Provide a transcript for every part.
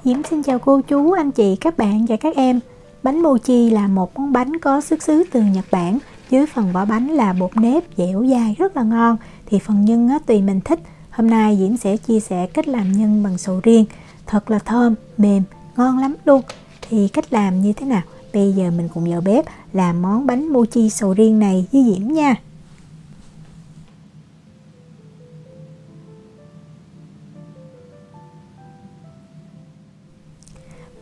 Diễm xin chào cô chú, anh chị, các bạn và các em. Bánh mochi là một món bánh có xuất xứ từ Nhật Bản. Dưới phần vỏ bánh là bột nếp dẻo dai rất là ngon. Thì phần nhân tùy mình thích. Hôm nay Diễm sẽ chia sẻ cách làm nhân bằng sầu riêng. Thật là thơm, mềm, ngon lắm luôn. Thì cách làm như thế nào? Bây giờ mình cùng vào bếp làm món bánh mochi sầu riêng này với Diễm nha.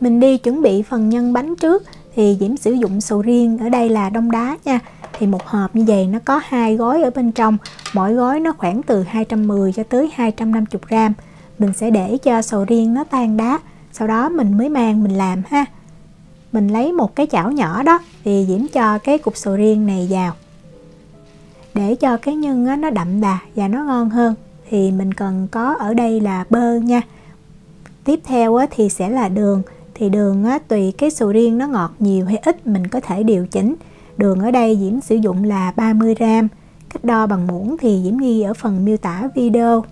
Mình đi chuẩn bị phần nhân bánh trước. Thì Diễm sử dụng sầu riêng, ở đây là đông đá nha. Thì một hộp như vậy nó có 2 gói ở bên trong. Mỗi gói nó khoảng từ 210 cho tới 250 gram. Mình sẽ để cho sầu riêng nó tan đá. Sau đó mình mới mang mình làm ha. Mình lấy một cái chảo nhỏ đó. Thì Diễm cho cái cục sầu riêng này vào. Để cho cái nhân nó đậm đà và nó ngon hơn. Thì mình cần có ở đây là bơ nha. Tiếp theo thì sẽ là đường. Thì đường tùy cái sầu riêng nó ngọt nhiều hay ít mình có thể điều chỉnh. Đường ở đây Diễm sử dụng là 30g. Cách đo bằng muỗng thì Diễm ghi ở phần miêu tả video.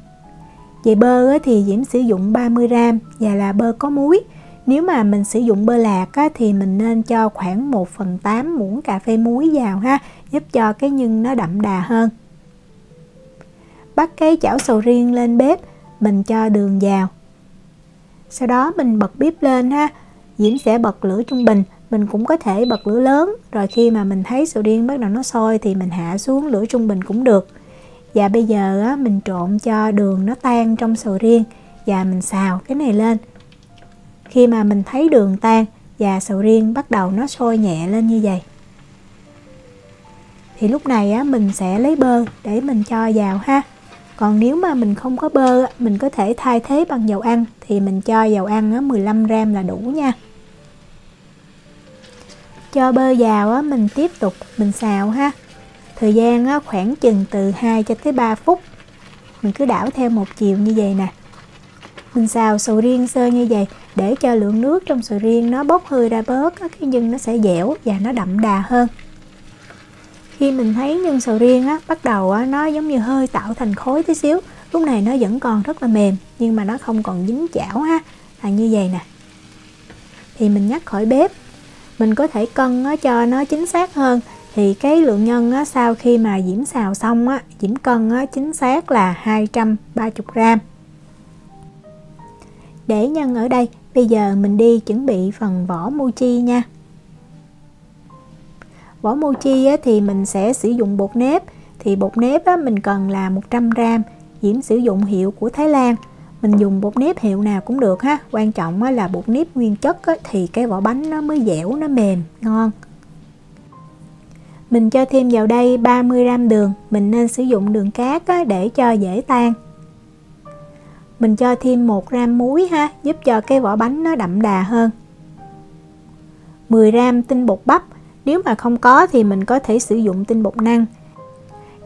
Về bơ thì Diễm sử dụng 30g và là bơ có muối. Nếu mà mình sử dụng bơ lạc thì mình nên cho khoảng 1/8 muỗng cà phê muối vào ha, giúp cho cái nhân nó đậm đà hơn. Bắt cái chảo sầu riêng lên bếp, mình cho đường vào. Sau đó mình bật bếp lên ha. Diễm sẽ bật lửa trung bình. Mình cũng có thể bật lửa lớn. Rồi khi mà mình thấy sầu riêng bắt đầu nó sôi thì mình hạ xuống lửa trung bình cũng được. Và bây giờ mình trộn cho đường nó tan trong sầu riêng. Và mình xào cái này lên. Khi mà mình thấy đường tan và sầu riêng bắt đầu nó sôi nhẹ lên như vậy, thì lúc này mình sẽ lấy bơ để mình cho vào ha. Còn nếu mà mình không có bơ, mình có thể thay thế bằng dầu ăn. Thì mình cho dầu ăn 15g là đủ nha. Cho bơ vào, mình tiếp tục mình xào ha. Thời gian khoảng chừng từ 2 cho tới 3 phút. Mình cứ đảo theo một chiều như vậy nè. Mình xào sầu riêng sơ như vậy để cho lượng nước trong sầu riêng nó bốc hơi ra bớt. Cái nhân nó sẽ dẻo và nó đậm đà hơn. Khi mình thấy nhân sầu riêng bắt đầu nó giống như hơi tạo thành khối tí xíu. Lúc này nó vẫn còn rất là mềm, nhưng mà nó không còn dính chảo ha. Là như vậy nè. Thì mình nhắc khỏi bếp. Mình có thể cân cho nó chính xác hơn. Thì cái lượng nhân sau khi mà Diễm xào xong Diễm cân chính xác là 230g. Để nhân ở đây. Bây giờ mình đi chuẩn bị phần vỏ mochi nha. Vỏ mochi thì mình sẽ sử dụng bột nếp. Thì bột nếp mình cần là 100g. Diễm sử dụng hiệu của Thái Lan. Mình dùng bột nếp hiệu nào cũng được ha. Quan trọng là bột nếp nguyên chất thì cái vỏ bánh nó mới dẻo, nó mềm, ngon. Mình cho thêm vào đây 30g đường. Mình nên sử dụng đường cát để cho dễ tan. Mình cho thêm 1g muối ha, giúp cho cái vỏ bánh nó đậm đà hơn. 10g tinh bột bắp. Nếu mà không có thì mình có thể sử dụng tinh bột năng.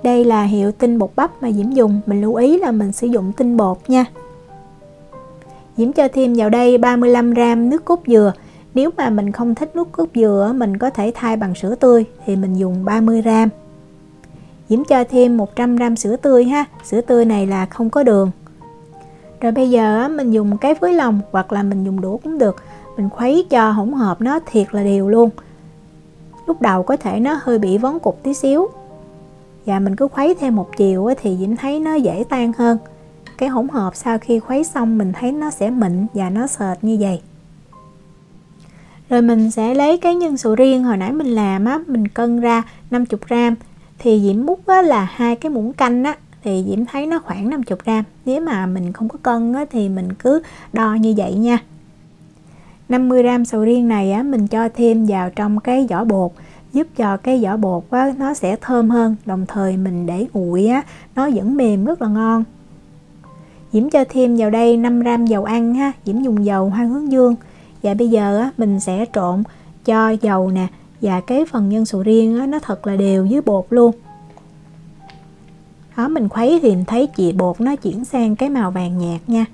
Đây là hiệu tinh bột bắp mà Diễm dùng. Mình lưu ý là mình sử dụng tinh bột nha. Diễm cho thêm vào đây 35g nước cốt dừa. Nếu mà mình không thích nước cốt dừa, mình có thể thay bằng sữa tươi. Thì mình dùng 30g. Diễm cho thêm 100g sữa tươi ha. Sữa tươi này là không có đường. Rồi bây giờ mình dùng cái phới lòng hoặc là mình dùng đũa cũng được. Mình khuấy cho hỗn hợp nó thiệt là đều luôn. Lúc đầu có thể nó hơi bị vón cục tí xíu. Và mình cứ khuấy theo một chiều thì Diễm thấy nó dễ tan hơn. Cái hỗn hợp sau khi khuấy xong mình thấy nó sẽ mịn và nó sệt như vậy. Rồi mình sẽ lấy cái nhân sầu riêng hồi nãy mình làm mình cân ra 50g. Thì Diễm múc là 2 cái muỗng canh thì Diễm thấy nó khoảng 50g. Nếu mà mình không có cân thì mình cứ đo như vậy nha. 50g sầu riêng này mình cho thêm vào trong cái vỏ bột, giúp cho cái vỏ bột nó sẽ thơm hơn. Đồng thời mình để nguội nó vẫn mềm rất là ngon. Diễm cho thêm vào đây 5g dầu ăn ha. Diễm dùng dầu hoa hướng dương. Và bây giờ mình sẽ trộn cho dầu nè và cái phần nhân sầu riêng nó thật là đều với bột luôn. Đó, mình khuấy thì mình thấy chị bột nó chuyển sang cái màu vàng nhạt nha.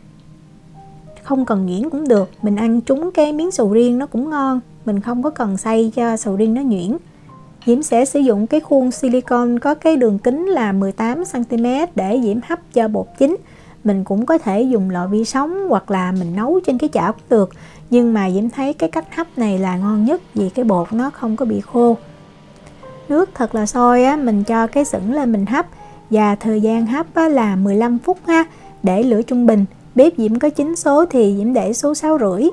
Không cần nhuyễn cũng được. Mình ăn trúng cái miếng sầu riêng nó cũng ngon. Mình không có cần xay cho sầu riêng nó nhuyễn. Diễm sẽ sử dụng cái khuôn silicone có cái đường kính là 18cm để Diễm hấp cho bột chín. mình cũng có thể dùng lò vi sóng hoặc là mình nấu trên cái chảo cũng được. Nhưng mà Diễm thấy cái cách hấp này là ngon nhất vì cái bột nó không có bị khô. Nước thật là sôi á, mình cho cái sửng lên mình hấp và thời gian hấp á, là 15 phút ha, để lửa trung bình. Bếp Diễm có 9 số thì Diễm để số 6,5.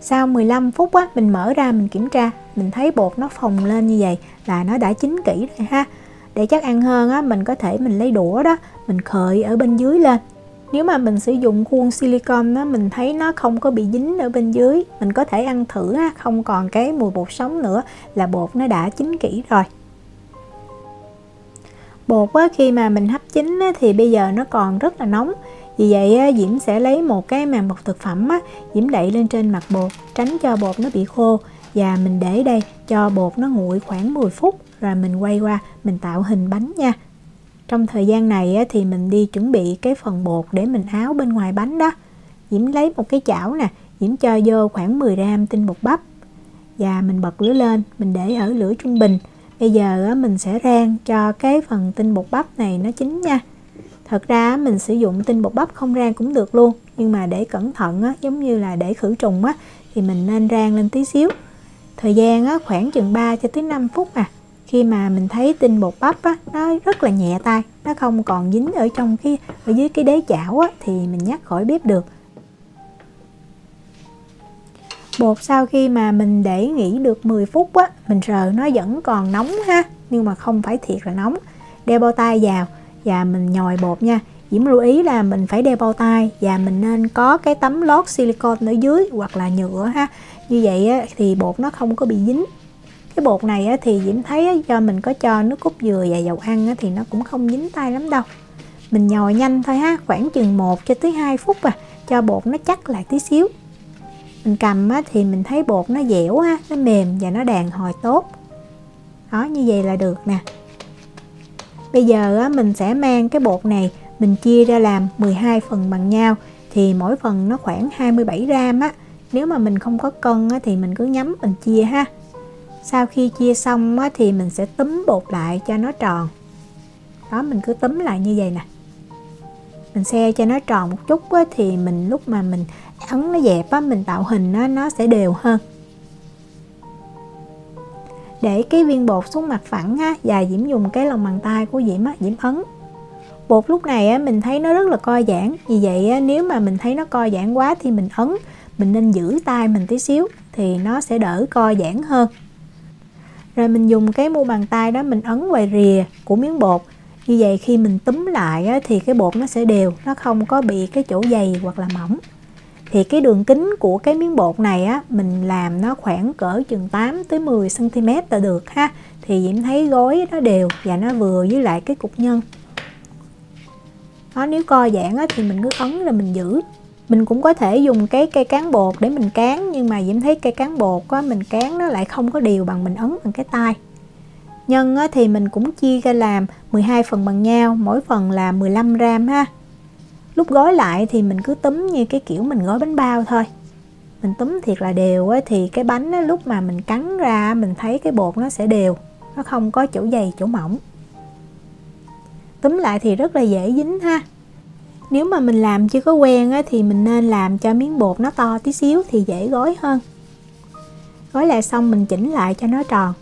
Sau 15 phút á, mình mở ra mình kiểm tra, mình thấy bột nó phồng lên như vậy là nó đã chín kỹ rồi ha. Để chắc ăn hơn á, mình có thể mình lấy đũa đó, mình khơi ở bên dưới lên. Nếu mà mình sử dụng khuôn silicon á, mình thấy nó không có bị dính ở bên dưới, mình có thể ăn thử á, không còn cái mùi bột sống nữa là bột nó đã chín kỹ rồi. Bột á, khi mà mình hấp chín á, thì bây giờ nó còn rất là nóng. Vì vậy á, Diễm sẽ lấy một cái màng bọc thực phẩm á, Diễm đậy lên trên mặt bột, tránh cho bột nó bị khô. Và mình để đây cho bột nó nguội khoảng 10 phút, rồi mình quay qua mình tạo hình bánh nha. Trong thời gian này á, thì mình đi chuẩn bị cái phần bột để mình áo bên ngoài bánh đó. Diễm lấy một cái chảo nè, Diễm cho vô khoảng 10 gram tinh bột bắp. Và mình bật lửa lên, mình để ở lửa trung bình. Bây giờ á, mình sẽ rang cho cái phần tinh bột bắp này nó chín nha. Thật ra mình sử dụng tinh bột bắp không rang cũng được luôn, nhưng mà để cẩn thận á, giống như là để khử trùng á, thì mình nên rang lên tí xíu. Thời gian á, khoảng chừng 3 cho tới 5 phút à. Khi mà mình thấy tinh bột bắp á, nó rất là nhẹ tay, nó không còn dính ở trong ở dưới cái đế chảo á, thì mình nhắc khỏi bếp được. Bột sau khi mà mình để nghỉ được 10 phút á, mình rờ nó vẫn còn nóng ha, nhưng mà không phải thiệt là nóng. Đeo bao tay vào và mình nhồi bột nha. Diễm lưu ý là mình phải đeo bao tay và mình nên có cái tấm lót silicon ở dưới hoặc là nhựa ha. Như vậy á, thì bột nó không có bị dính. Cái bột này á, thì Diễm thấy á, do mình có cho nước cốt dừa và dầu ăn á, thì nó cũng không dính tay lắm đâu. Mình nhồi nhanh thôi ha, khoảng chừng 1 cho tới 2 phút à, cho bột nó chắc lại tí xíu. Mình cầm á, thì mình thấy bột nó dẻo ha, nó mềm và nó đàn hồi tốt. Đó, như vậy là được nè. Bây giờ á, mình sẽ mang cái bột này, mình chia ra làm 12 phần bằng nhau. Thì mỗi phần nó khoảng 27 gram á. Nếu mà mình không có cân á, thì mình cứ nhắm mình chia ha. Sau khi chia xong á, thì mình sẽ túm bột lại cho nó tròn. Đó, mình cứ túm lại như vậy nè. Mình xe cho nó tròn một chút á, thì mình lúc mà mình ấn nó dẹp á, mình tạo hình á, nó sẽ đều hơn. Để cái viên bột xuống mặt phẳng á, và Diễm dùng cái lòng bàn tay của Diễm á, Diễm ấn. Bột lúc này á, mình thấy nó rất là co giãn. Vì vậy á, nếu mà mình thấy nó co giãn quá thì mình ấn. Mình nên giữ tay mình tí xíu thì nó sẽ đỡ co giãn hơn. Rồi mình dùng cái mu bàn tay đó mình ấn ngoài rìa của miếng bột. Như vậy khi mình túm lại á, thì cái bột nó sẽ đều, nó không có bị cái chỗ dày hoặc là mỏng. Thì cái đường kính của cái miếng bột này á, mình làm nó khoảng cỡ chừng 8 tới 10 cm là được ha. Thì Diễm thấy gói nó đều và nó vừa với lại cái cục nhân. Đó, nếu co giãn á, thì mình cứ ấn rồi mình giữ. Mình cũng có thể dùng cái cây cán bột để mình cán, nhưng mà Diễm thấy cây cán bột á, mình cán nó lại không có đều bằng mình ấn bằng cái tay. Nhân á, thì mình cũng chia ra làm 12 phần bằng nhau, mỗi phần là 15 gram ha. Lúc gói lại thì mình cứ túm như cái kiểu mình gói bánh bao thôi. Mình túm thiệt là đều á, thì cái bánh á, lúc mà mình cắn ra mình thấy cái bột nó sẽ đều, nó không có chỗ dày chỗ mỏng. Túm lại thì rất là dễ dính ha. Nếu mà mình làm chưa có quen á, thì mình nên làm cho miếng bột nó to tí xíu thì dễ gói hơn. Gói lại xong mình chỉnh lại cho nó tròn.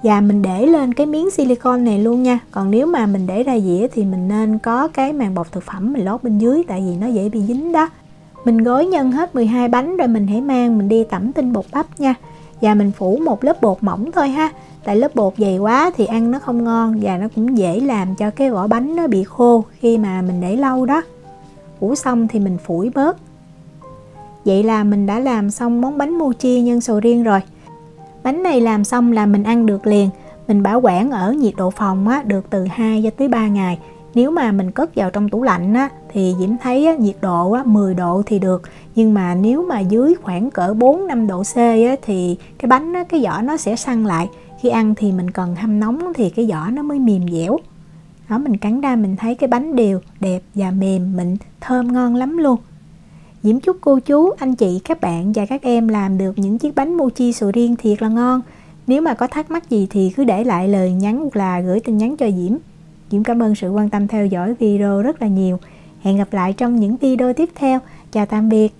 Và mình để lên cái miếng silicon này luôn nha. Còn nếu mà mình để ra dĩa thì mình nên có cái màng bọc thực phẩm mình lót bên dưới, tại vì nó dễ bị dính đó. Mình gói nhân hết 12 bánh rồi mình hãy mang mình đi tẩm tinh bột bắp nha. Và mình phủ một lớp bột mỏng thôi ha. Tại lớp bột dày quá thì ăn nó không ngon và nó cũng dễ làm cho cái vỏ bánh nó bị khô khi mà mình để lâu đó. Phủ xong thì mình phủi bớt. Vậy là mình đã làm xong món bánh mochi nhân sầu riêng rồi. Bánh này làm xong là mình ăn được liền. Mình bảo quản ở nhiệt độ phòng á, được từ 2 cho tới 3 ngày. Nếu mà mình cất vào trong tủ lạnh á, thì Diễm thấy á, nhiệt độ á, 10 độ thì được. Nhưng mà nếu mà dưới khoảng cỡ 4-5 độ C á, thì cái bánh á, cái vỏ nó sẽ săn lại. Khi ăn thì mình cần hâm nóng thì cái vỏ nó mới mềm dẻo. Đó, mình cắn ra mình thấy cái bánh đều, đẹp và mềm mịn, thơm ngon lắm luôn. Diễm chúc cô chú, anh chị, các bạn và các em làm được những chiếc bánh mochi sầu riêng thiệt là ngon. Nếu mà có thắc mắc gì thì cứ để lại lời nhắn hoặc là gửi tin nhắn cho Diễm. Diễm cảm ơn sự quan tâm theo dõi video rất là nhiều. Hẹn gặp lại trong những video tiếp theo. Chào tạm biệt.